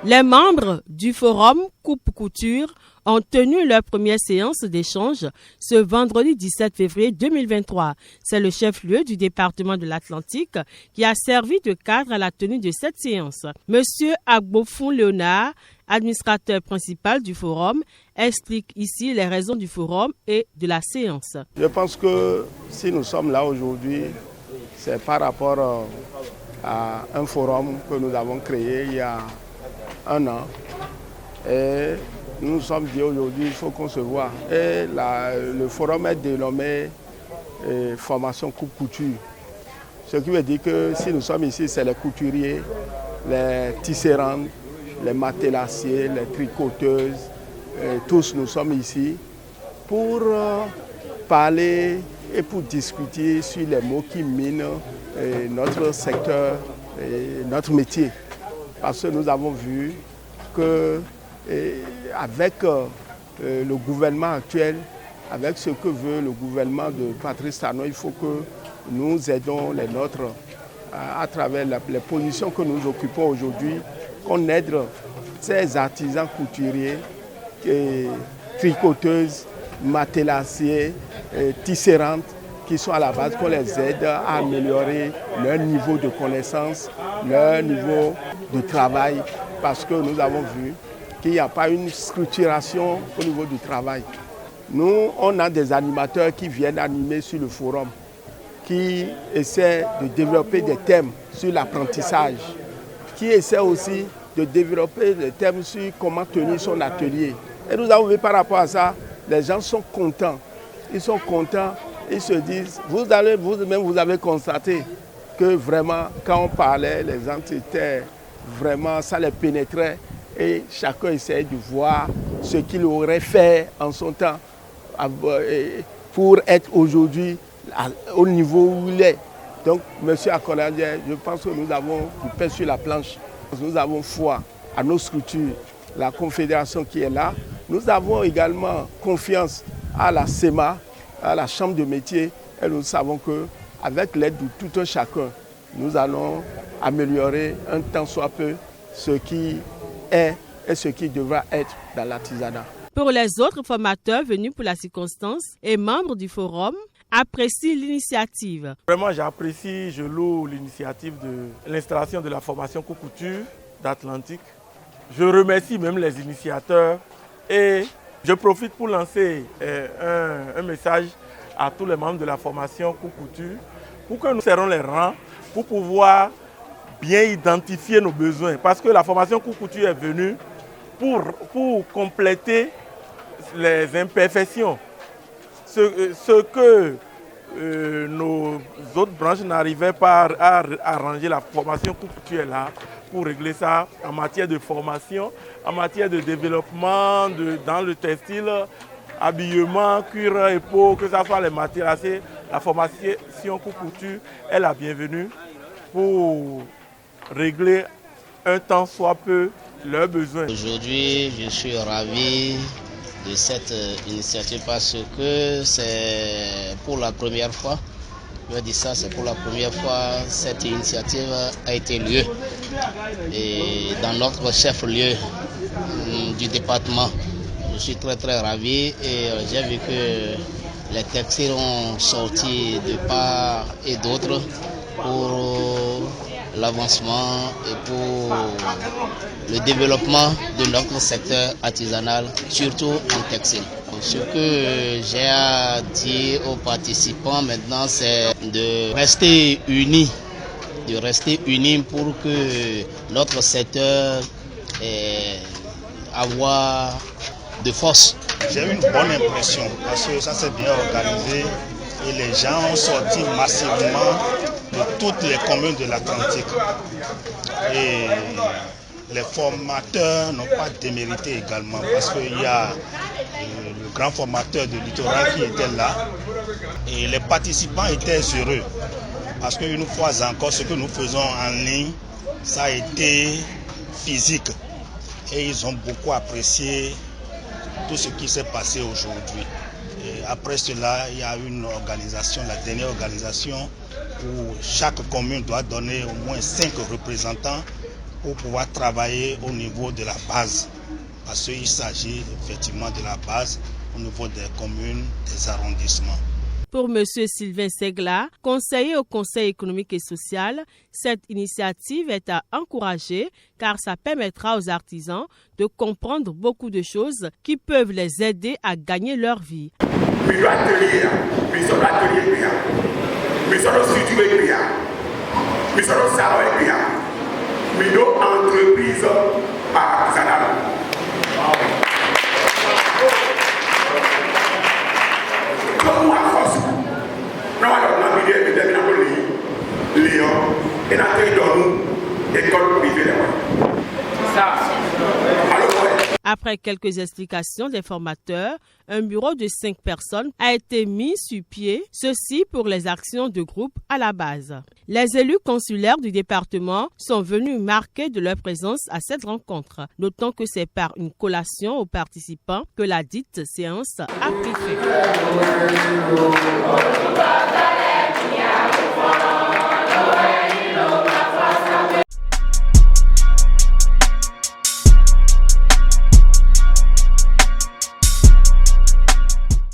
Les membres du forum Coupe-Couture ont tenu leur première séance d'échange ce vendredi 17 février 2023. C'est le chef-lieu du département de l'Atlantique qui a servi de cadre à la tenue de cette séance. Monsieur Agbofun Léonard, administrateur principal du forum, explique ici les raisons du forum et de la séance. Je pense que si nous sommes là aujourd'hui, c'est par rapport à un forum que nous avons créé il y a un an. Et nous nous sommes dit aujourd'hui, il faut qu'on se voit. Et le forum est dénommé Formation Coupe-Couture. Ce qui veut dire que si nous sommes ici, c'est les couturiers, les tisserandes, les matelassiers, les tricoteuses, tous nous sommes ici pour parler et pour discuter sur les mots qui minent notre secteur et notre métier. Parce que nous avons vu qu'avec le gouvernement actuel, avec ce que veut le gouvernement de Patrice Talon, il faut que nous aidons les nôtres à travers les positions que nous occupons aujourd'hui, qu'on aide ces artisans couturiers, tricoteuses, matelassiers, tisserandes, qui sont à la base, qu'on les aide à améliorer leur niveau de connaissance, leur niveau de travail, parce que nous avons vu qu'il n'y a pas une structuration au niveau du travail. Nous, on a des animateurs qui viennent animer sur le forum, qui essaient de développer des thèmes sur l'apprentissage, qui essaient aussi de développer des thèmes sur comment tenir son atelier. Et nous avons vu par rapport à ça, les gens sont contents. Ils sont contents, ils se disent, vous-même vous avez constaté que vraiment, quand on parlait, les gens étaient vraiment, ça les pénétrait et chacun essayait de voir ce qu'il aurait fait en son temps pour être aujourd'hui au niveau où il est. Donc, M. Akonadje, je pense que nous avons du pain sur la planche. Nous avons foi à nos structures, la Confédération qui est là. Nous avons également confiance à la SEMA, à la Chambre de métier, et nous savons qu'avec l'aide de tout un chacun, nous allons améliorer un tant soit peu ce qui est et ce qui devra être dans l'artisanat. Pour les autres formateurs venus pour la circonstance et membres du forum, apprécient l'initiative. Vraiment, j'apprécie, je loue l'initiative de l'installation de la formation Coupe-Couture d'Atlantique. Je remercie même les initiateurs et je profite pour lancer un message à tous les membres de la formation Coupe-Couture pour que nous serrons les rangs pour pouvoir bien identifier nos besoins. Parce que la formation Coupe-Couture est venue pour compléter les imperfections. Ce que nos autres branches n'arrivaient pas à arranger, la formation Coupe-Couture est là pour régler ça en matière de formation, en matière de développement dans le textile, habillement, cuir et peau, que ce soit les matériaux. La formation Coupe-Couture est la bienvenue pour régler un tant soit peu leurs besoins. Aujourd'hui, je suis ravi de cette initiative parce que c'est pour la première fois, je dis ça, c'est pour la première fois cette initiative a été lieu et dans notre chef-lieu du département. Je suis très ravi et j'ai vu que les textiles ont sorti de part et d'autre pour l'avancement et pour le développement de notre secteur artisanal, surtout en textile. Ce que j'ai à dire aux participants maintenant, c'est de rester unis, pour que notre secteur avoir de force. J'ai eu une bonne impression parce que ça s'est bien organisé et les gens ont sorti massivement de toutes les communes de l'Atlantique. Et les formateurs n'ont pas démérité également parce qu'il y a le grand formateur de littoral qui était là et les participants étaient heureux parce qu'une fois encore, ce que nous faisons en ligne, ça a été physique et ils ont beaucoup apprécié tout ce qui s'est passé aujourd'hui. Et après cela, il y a une organisation, la dernière organisation, où chaque commune doit donner au moins 5 représentants pour pouvoir travailler au niveau de la base. Parce qu'il s'agit effectivement de la base au niveau des communes, des arrondissements. Pour M. Sylvain Segla, conseiller au Conseil économique et social, cette initiative est à encourager car ça permettra aux artisans de comprendre beaucoup de choses qui peuvent les aider à gagner leur vie. Après quelques explications des formateurs, un bureau de 5 personnes a été mis sur pied, ceci pour les actions de groupe à la base. Les élus consulaires du département sont venus marquer de leur présence à cette rencontre, notant que c'est par une collation aux participants que la dite séance a pris fin.